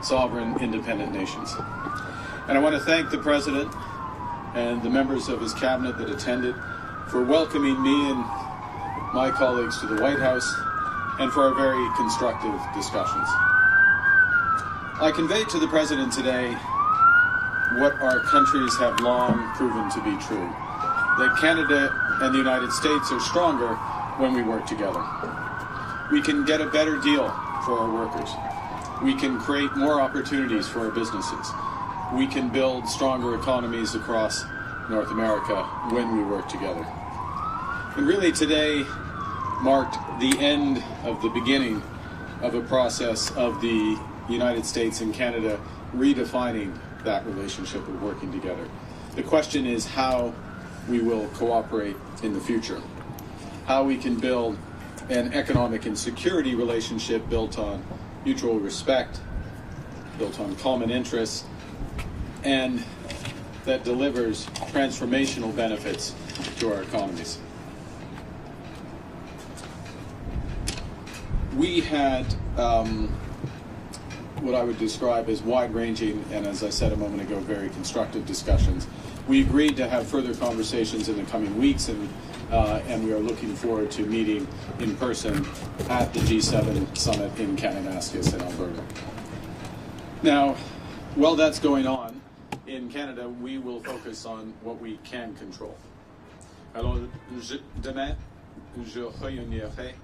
sovereign, independent nations. And I want to thank the President and the members of his cabinet that attended for welcoming me and my colleagues to the White House and for our very constructive discussions. I conveyed to the President today what our countries have long proven to be true, that Canada and the United States are stronger when we work together. We can get a better deal for our workers. We can create more opportunities for our businesses. We can build stronger economies across North America when we work together. And really today marked the end of the beginning of a process of the United States and Canada redefining that relationship of working together. The question is how we will cooperate in the future, how we can build an economic and security relationship built on mutual respect, built on common interests, and that delivers transformational benefits to our economies. We had what I would describe as wide-ranging and, as I said a moment ago, very constructive discussions. We agreed to have further conversations in the coming weeks, and we are looking forward to meeting in person at the G7 summit in Kananaskis in Alberta. Now, while that's going on, in Canada, we will focus on what we can control. Alors, demain, je réunirai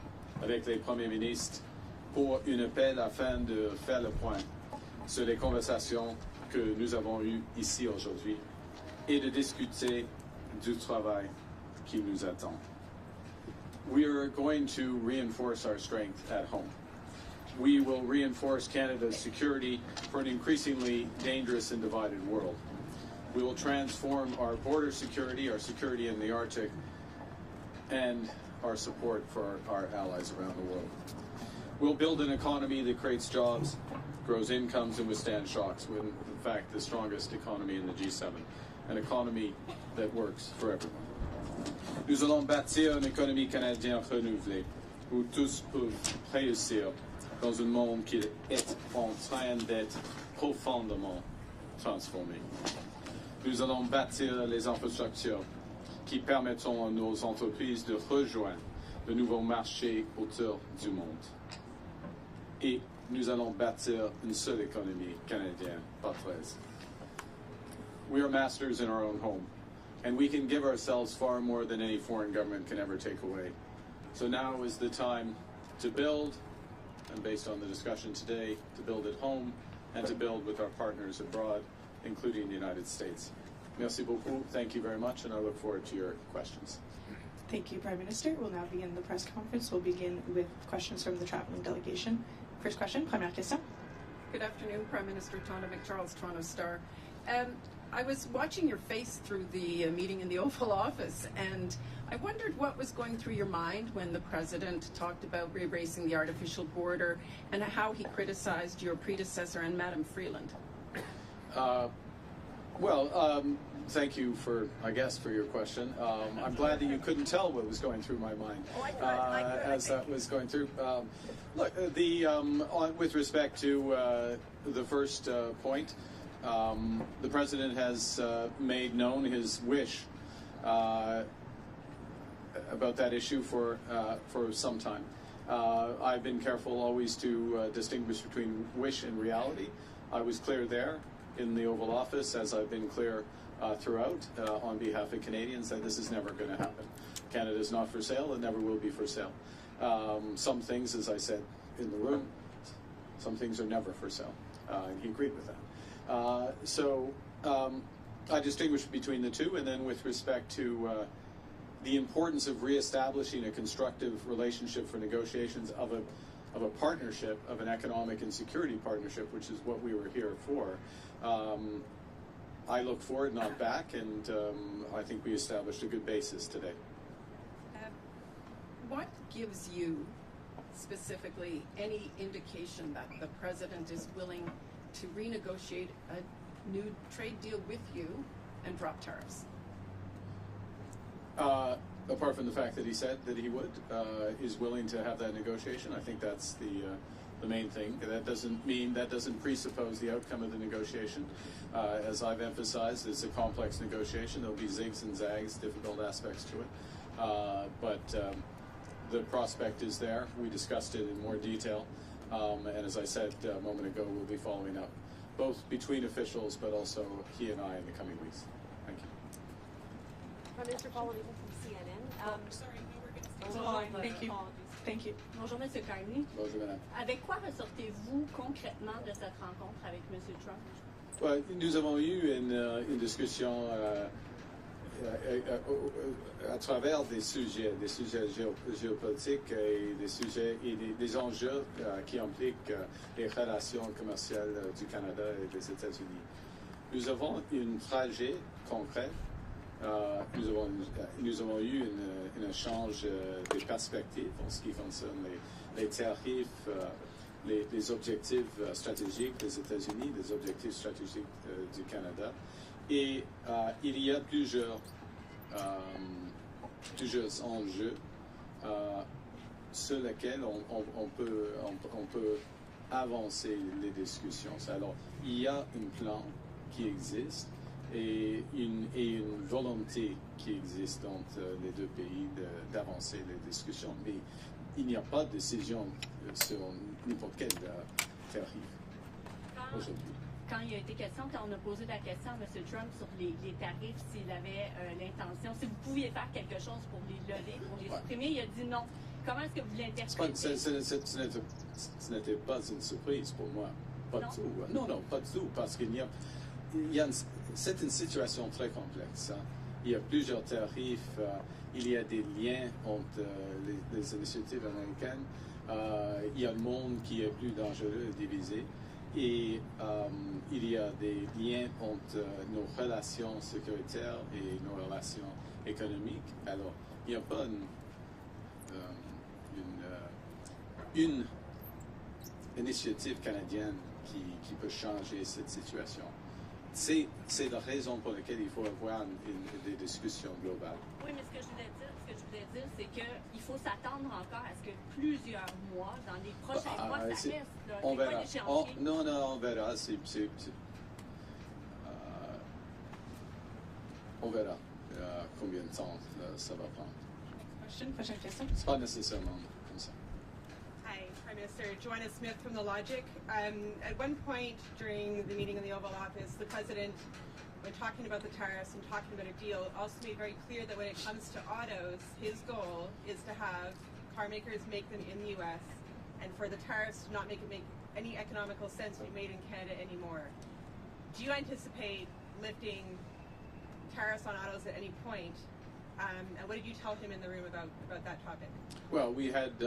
avec les premiers ministres pour une appel afin de faire le point sur les conversations que nous avons eues ici aujourd'hui et de discuter du travail qui nous attend. We are going to reinforce our strength at home. We will reinforce Canada's security for an increasingly dangerous and divided world. We will transform our border security, our security in the Arctic, and our support for our allies around the world. We'll build an economy that creates jobs, grows incomes, and withstands shocks. We're, in fact, the strongest economy in the G7, an economy that works for everyone. Nous allons bâtir une économie canadienne renouvelée, où tous peuvent réussir dans un monde qui est en train d'être profondément transformé. Nous allons bâtir les infrastructures qui permettront à nos entreprises de rejoindre de nouveaux marchés autour du monde. Et nous allons bâtir une seule économie canadienne, pas 13. We are masters in our own home, and we can give ourselves far more than any foreign government can ever take away. So now is the time to build, and based on the discussion today, to build at home and to build with our partners abroad, including the United States. Merci beaucoup. Thank you very much, and I look forward to your questions. Thank you, Prime Minister. We'll now begin the press conference. We'll begin with questions from the traveling delegation. First question, première question. Good afternoon, Prime Minister Tana McCharles, Toronto Star. I was watching your face through the meeting in the Oval Office, and I wondered what was going through your mind when the President talked about erasing the artificial border and how he criticized your predecessor and Madam Freeland. Thank you for your question. I'm glad that you couldn't tell what was going through my mind as that was going through. Look, with respect to the first point, the President has made known his wish about that issue for some time. I've been careful always to distinguish between wish and reality. I was clear there in the Oval Office, as I've been clear throughout on behalf of Canadians, that this is never going to happen. Canada is not for sale and never will be for sale. Some things, as I said in the room, some things are never for sale. And he agreed with that. I distinguish between the two, and then with respect to the importance of reestablishing a constructive relationship for negotiations of a partnership, of an economic and security partnership, which is what we were here for. I look forward, not back, and I think we established a good basis today. What gives you specifically any indication that the President is willing to renegotiate a new trade deal with you and drop tariffs? Apart from the fact that he said that he would, is willing to have that negotiation, I think that's the the main thing. That doesn't presuppose the outcome of the negotiation. As I've emphasized, it's a complex negotiation. There'll be zigs and zags, difficult aspects to it. But the prospect is there. We discussed it in more detail. And as I said a moment ago, we'll be following up, both between officials, but also he and I in the coming weeks. Thank you. Prime Minister Paul from CNN. Sorry, we were going to Oh, Thank you. Thank you. Bonjour, M. Carney. Bonjour, madame. Avec quoi ressortez-vous concrètement de cette rencontre avec M. Trump? Ouais, nous avons eu une discussion à travers des sujets géopolitiques et des sujets et des enjeux qui impliquent les relations commerciales du Canada et des États-Unis. Nous avons une trajet concrète. Nous avons eu un échange des perspectives en ce qui concerne les tarifs, les objectifs stratégiques des États-Unis, les objectifs stratégiques du Canada. Et il y a plusieurs enjeux sur lesquels on peut avancer les discussions. Alors, il y a un plan qui existe et une volonté qui existe entre les deux pays d'avancer les discussions. Mais il n'y a pas de décision sur n'importe quel tarif aujourd'hui. Quand il a été question, quand on a posé la question à M. Trump sur les tarifs, s'il avait l'intention, si vous pouviez faire quelque chose pour les lever, pour les supprimer, il a dit non. Comment est-ce que vous l'interprétez? Ce n'était pas une surprise pour moi. Pas du tout. Non, pas du tout. Parce qu'il c'est une situation très complexe. Hein. Il y a plusieurs tarifs. Il y a des liens entre les initiatives américaines. Il y a le monde qui est plus dangereux et divisé. Et il y a des liens entre nos relations sécuritaires et nos relations économiques. Alors, il n'y a pas une initiative canadienne qui peut changer cette situation. C'est la raison pour laquelle il faut avoir des discussions globales. Oui, mais ce que je voulais dire, c'est qu'il faut s'attendre encore à ce que plusieurs mois, dans les prochains mois, ça reste. Là. On verra. Non, on verra. On verra combien de temps ça va prendre. Prochaine question. C'est pas nécessairement comme ça. Hi, Prime Minister. Joanna Smith from The Logic. At one point during the meeting in the Oval Office, the President, when talking about the tariffs and talking about a deal, also made very clear that when it comes to autos, his goal is to have car makers make them in the U.S. and for the tariffs to not make any economical sense to be made in Canada anymore. Do you anticipate lifting tariffs on autos at any point? And what did you tell him in the room about that topic? Well, we had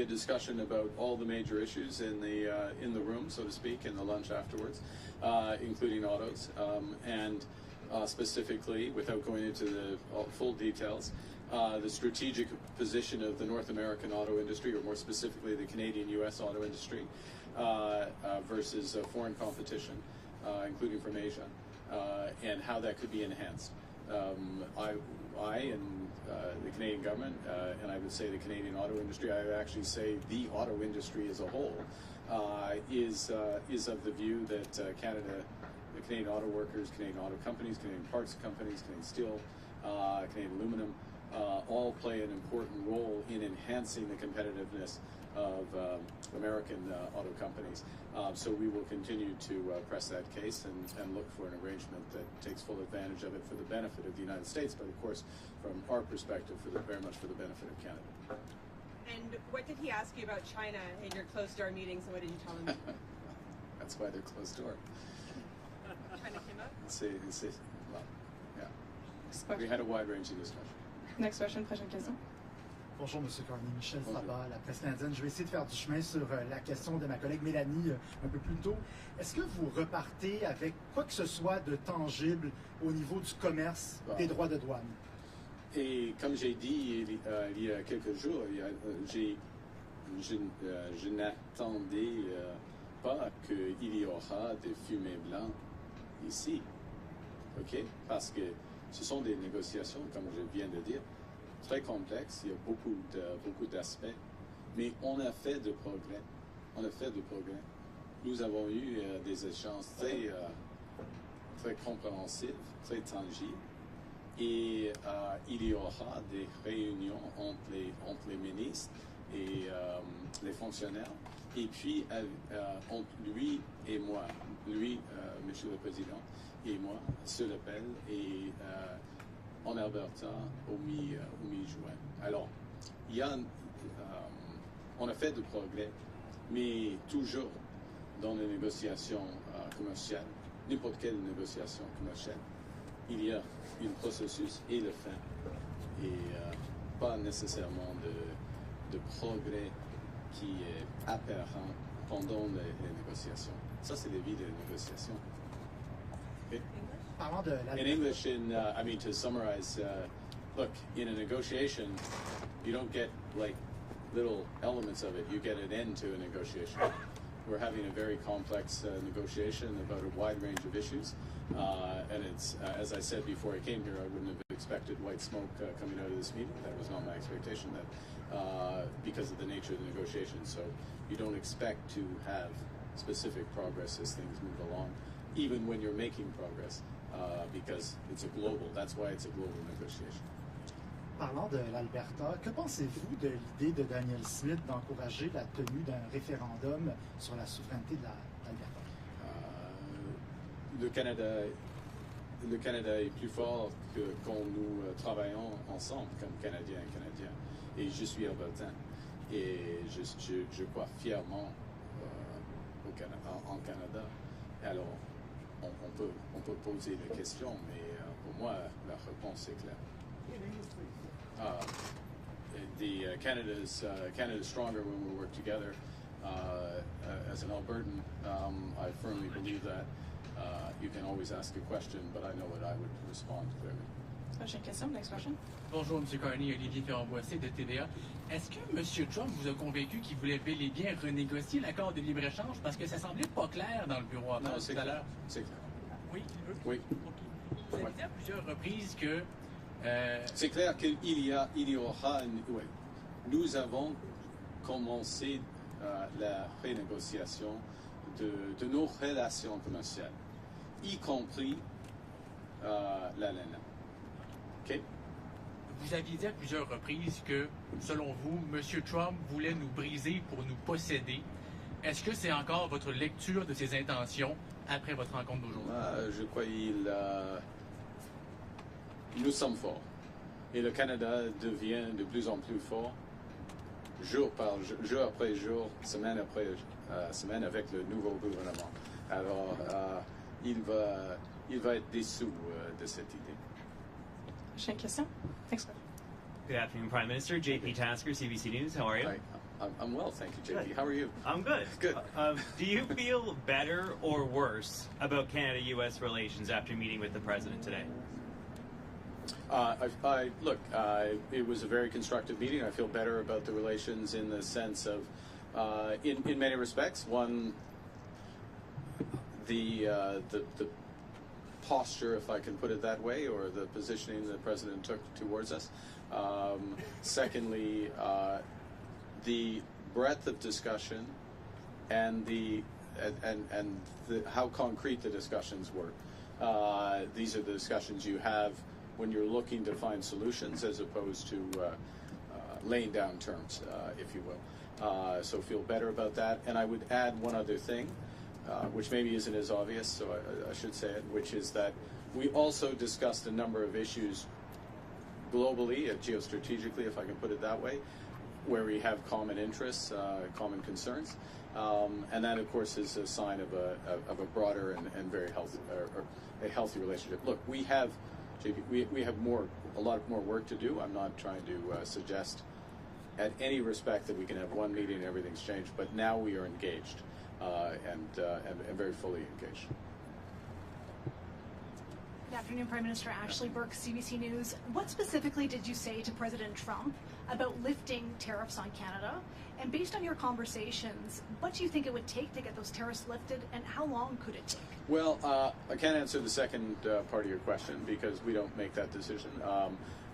discussion about all the major issues in the room, so to speak, in the lunch afterwards, including autos, and specifically, without going into the full details, the strategic position of the North American auto industry, or more specifically, the Canadian-U.S. auto industry, versus foreign competition, including from Asia, and how that could be enhanced. I and the Canadian government, and I would say the Canadian auto industry, I would actually say the auto industry as a whole, is of the view that Canada, the Canadian auto workers, Canadian auto companies, Canadian parts companies, Canadian steel, Canadian aluminum, all play an important role in enhancing the competitiveness of American auto companies. So we will continue to press that case and look for an arrangement that takes full advantage of it for the benefit of the United States, but of course, from our perspective, very much for the benefit of Canada. And what did he ask you about China in your closed-door meetings, and what did you tell him? That's why they're closed door. China came up? Well, yeah. We had a wide-ranging discussion. Next question, prochaine question. Bonjour, M. Carney. Michel Sabat, la presse canadienne. Je vais essayer de faire du chemin sur la question de ma collègue Mélanie un peu plus tôt. Est-ce que vous repartez avec quoi que ce soit de tangible au niveau du commerce des droits de douane? Et comme j'ai dit il y a quelques jours, je n'attendais pas qu'il y aura des fumées blancs ici. OK? Parce que ce sont des négociations, comme je viens de dire, très complexes. Il y a beaucoup d'aspects. Mais on a fait de progrès. on a fait du progrès. Nous avons eu des échanges très compréhensifs, très tangibles. Et il y aura des réunions entre les ministres et les fonctionnaires. Et puis, entre lui et moi, Monsieur le Président, et moi, sur l'appel, et en Alberta au mi-juin. Alors, on a fait du progrès, mais toujours dans les négociations commerciales, n'importe quelle négociation commerciale, il y a un processus et le fin, et pas nécessairement de progrès qui est apparent pendant les négociations. Ça, c'est la vie des négociations. Okay? Parlant de la... In English, to summarize, look, in a negotiation, you don't get like little elements of it. You get an end to a negotiation. We're having a very complex negotiation about a wide range of issues. And it's, as I said before I came here, I wouldn't have expected white smoke coming out of this meeting. That was not my expectation, because of the nature of the negotiation. So you don't expect to have specific progress as things move along, even when you're making progress, because it's that's why it's a global negotiation. Parlant de l'Alberta, que pensez-vous de l'idée de Daniel Smith d'encourager la tenue d'un référendum sur la souveraineté de l'Alberta? Le Canada est plus fort que quand nous travaillons ensemble comme Canadiens et Canadiens. Et je suis albertain. Et je crois fièrement en Canada. Alors, on peut poser des questions, mais pour moi, la réponse est claire. Canada's stronger when we work together. As an Albertan, I firmly believe that. You can always ask a question, but I know what I would respond clearly. Prochaine question, next question. Bonjour, M. Carney, Olivier Ferrand-Boissé de TVA. Est-ce que M. Trump vous a convaincu qu'il voulait bel et bien renégocier l'accord de libre-échange? Parce que ça semblait pas clair dans le bureau à Non, tout à l'heure. C'est clair. Oui? Oui. Okay. Vous avez dit à plusieurs reprises que... C'est clair qu'il y aura Nous avons commencé la renégociation de nos relations commerciales, y compris la laine. OK? Vous aviez dit à plusieurs reprises que, selon vous, M. Trump voulait nous briser pour nous posséder. Est-ce que c'est encore votre lecture de ses intentions après votre rencontre d'aujourd'hui? Je crois nous sommes forts. Et le Canada devient de plus en plus fort, jour après jour, semaine après semaine, avec le nouveau gouvernement. Alors, il va être dessous de cette idée. Prochaine question. Next question. Good afternoon, Prime Minister. JP Tasker, CBC News. How are you? Hi. I'm well, thank you, JP. Good. How are you? I'm good. Good. Do you feel better or worse about Canada-U.S. relations after meeting with the President today? It was a very constructive meeting. I feel better about the relations in the sense of, in many respects, one, the posture, if I can put it that way, or the positioning the President took towards us. Secondly, the breadth of discussion and how concrete the discussions were. These are the discussions you have when you're looking to find solutions, as opposed to laying down terms, if you will. So feel better about that. And I would add one other thing, which maybe isn't as obvious, so I should say it, which is that we also discussed a number of issues globally, geostrategically, if I can put it that way, where we have common interests, common concerns. And that, of course, is a sign of a broader and very healthy, or a healthy relationship. Look, we have a lot more work to do. I'm not trying to suggest at any respect that we can have one meeting and everything's changed, but now we are engaged and very fully engaged. Good afternoon, Prime Minister. Ashley Burke, CBC News. What specifically did you say to President Trump about lifting tariffs on Canada? And based on your conversations, what do you think it would take to get those tariffs lifted, and how long could it take? Well, I can't answer the second part of your question because we don't make that decision.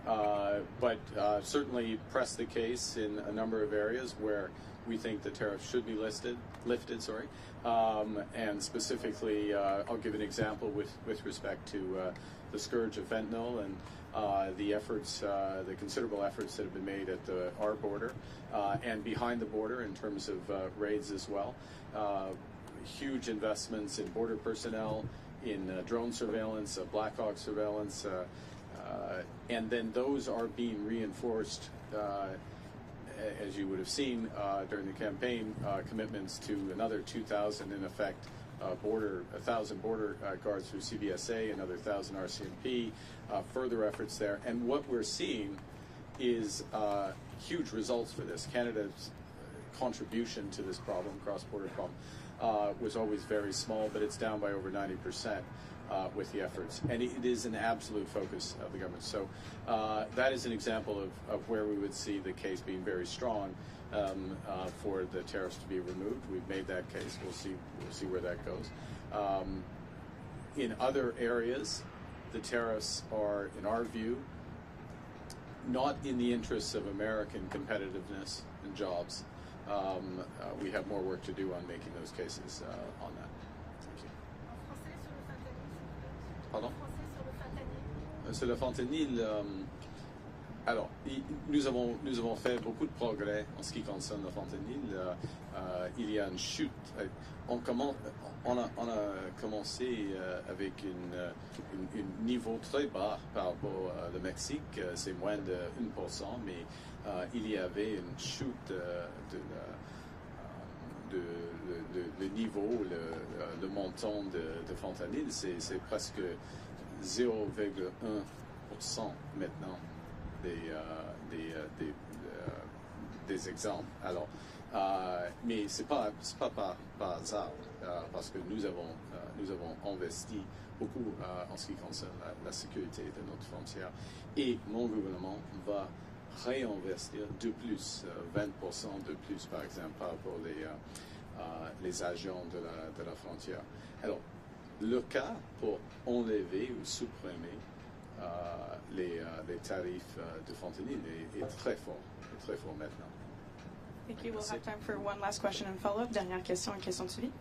But certainly press the case in a number of areas where we think the tariffs should be lifted. And specifically, I'll give an example with respect to the scourge of fentanyl and the considerable efforts that have been made at our border and behind the border in terms of raids as well. Huge investments in border personnel, in drone surveillance, Black Hawk surveillance, and then those are being reinforced, as you would have seen during the campaign, commitments to another 2,000 in effect 1,000 border guards through CBSA, another 1,000 RCMP, further efforts there. And what we're seeing is huge results for this. Canada's contribution to this problem, cross-border problem, was always very small, but it's down by over 90% with the efforts. And it is an absolute focus of the government. So that is an example of where we would see the case being very strong for the tariffs to be removed. We've made that case. We'll see where that goes. In other areas, the tariffs are, in our view, not in the interests of American competitiveness and jobs. We have more work to do on making those cases on that. Thank you. Pardon? Sur le fentanyl, alors, nous avons fait beaucoup de progrès en ce qui concerne le fentanyl. Il y a une chute. On a commencé avec un niveau très bas par rapport au Mexique. C'est moins de 1%, mais il y avait une chute de niveau, le montant de fentanyl. C'est presque 0,1% maintenant. Des exemples. Alors, mais c'est pas par hasard, parce que nous avons investi beaucoup en ce qui concerne la sécurité de notre frontière, et mon gouvernement va réinvestir de plus, 20% de plus, par exemple, par rapport les agents de la frontière. Alors, le cas pour enlever ou supprimer les tarifs de fentanyl est très fort maintenant. Thank you. We'll have time for one last question and follow-up. Dernière question de suivi.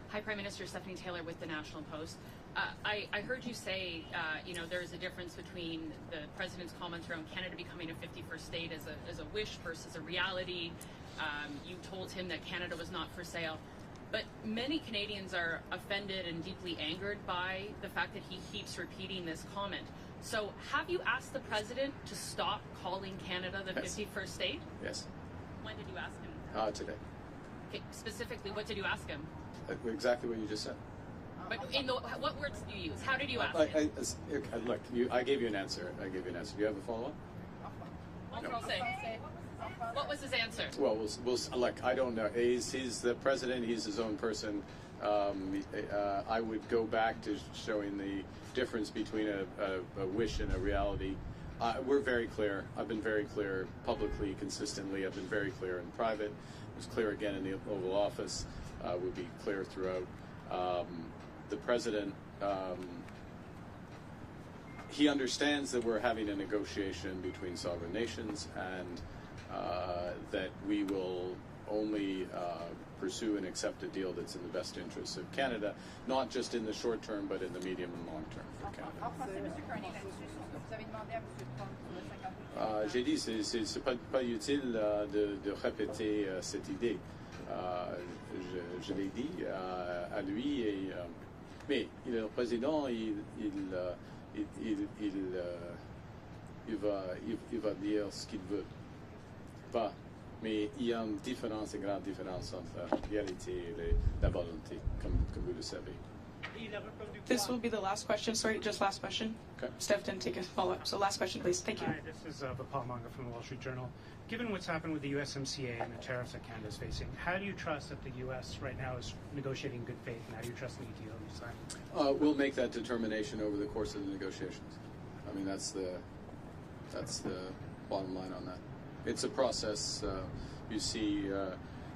Hi, Prime Minister. Stephanie Taylor with the National Post. I heard you say, there's a difference between the President's comments around Canada becoming a 51st state as a wish versus a reality. You told him that Canada was not for sale. But many Canadians are offended and deeply angered by the fact that he keeps repeating this comment. So have you asked the President to stop calling Canada the 51st state? Yes. When did you ask him? Today. Okay, specifically, what did you ask him? Exactly what you just said. But what words did you use? How did you ask him? Look, I gave you an answer. Do you have a follow-up? No. What was his answer? Well, look, I don't know. He's the president. He's his own person. I would go back to showing the difference between a wish and a reality. We're very clear. I've been very clear publicly, consistently. I've been very clear in private. I was clear again in the Oval Office. We'll be clear throughout. The president, he understands that we're having a negotiation between sovereign nations, and that we will only pursue and accept a deal that's in the best interests of Canada, not just in the short term, but in the medium and long term for Canada. J'ai dit, c'est pas utile de répéter cette idée. Je l'ai dit à lui, mais le président, il va dire ce qu'il veut. Pas. Mais il y a une grande différence entre la réalité et la volonté, comme vous le savez. This will be the last question. Sorry, just last question. Okay. Steph didn't take a follow-up. So last question, please. Thank you. Hi, this is Vipal Manga from the Wall Street Journal. Given what's happened with the USMCA and the tariffs that Canada is facing, how do you trust that the U.S. right now is negotiating in good faith, and how do you trust the deal you signed? We'll make that determination over the course of the negotiations. I mean, that's the bottom line on that. It's a process. You see,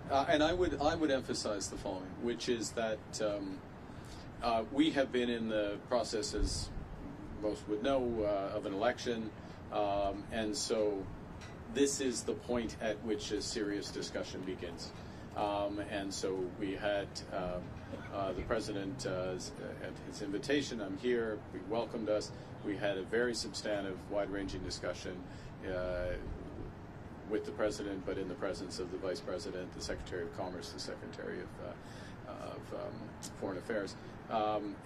and I would emphasize the following, which is that we have been in the process, as most would know, of an election, and so this is the point at which a serious discussion begins. And so we had the President, at his invitation, I'm here, he welcomed us. We had a very substantive, wide-ranging discussion with the President, but in the presence of the Vice President, the Secretary of Commerce, the Secretary of Foreign Affairs,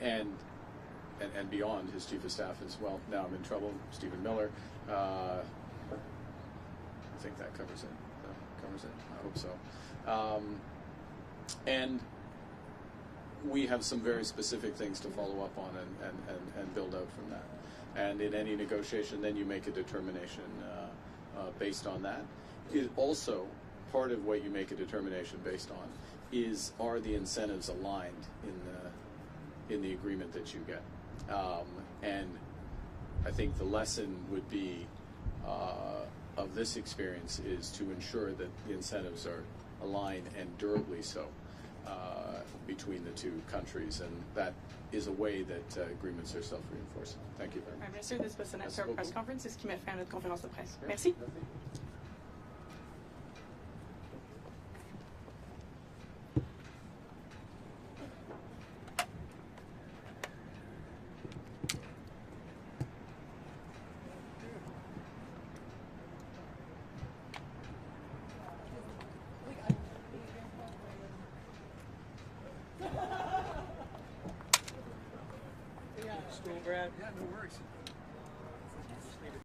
and beyond, his Chief of Staff as well. Now I'm in trouble, Stephen Miller. I think that covers it. I hope so. And we have some very specific things to follow up on and build out from that. And in any negotiation, then you make a determination based on that. It also, part of what you make a determination based on are the incentives aligned in the agreement that you get. And I think the lesson would be of this experience is to ensure that the incentives are aligned and durably so between the two countries, and that is a way that agreements are self-reinforcing. Thank you very much. Prime Minister, this was the next press conference. C'est ce qui met fin à notre conférence de presse. Merci. School, Brad? Yeah, no worries.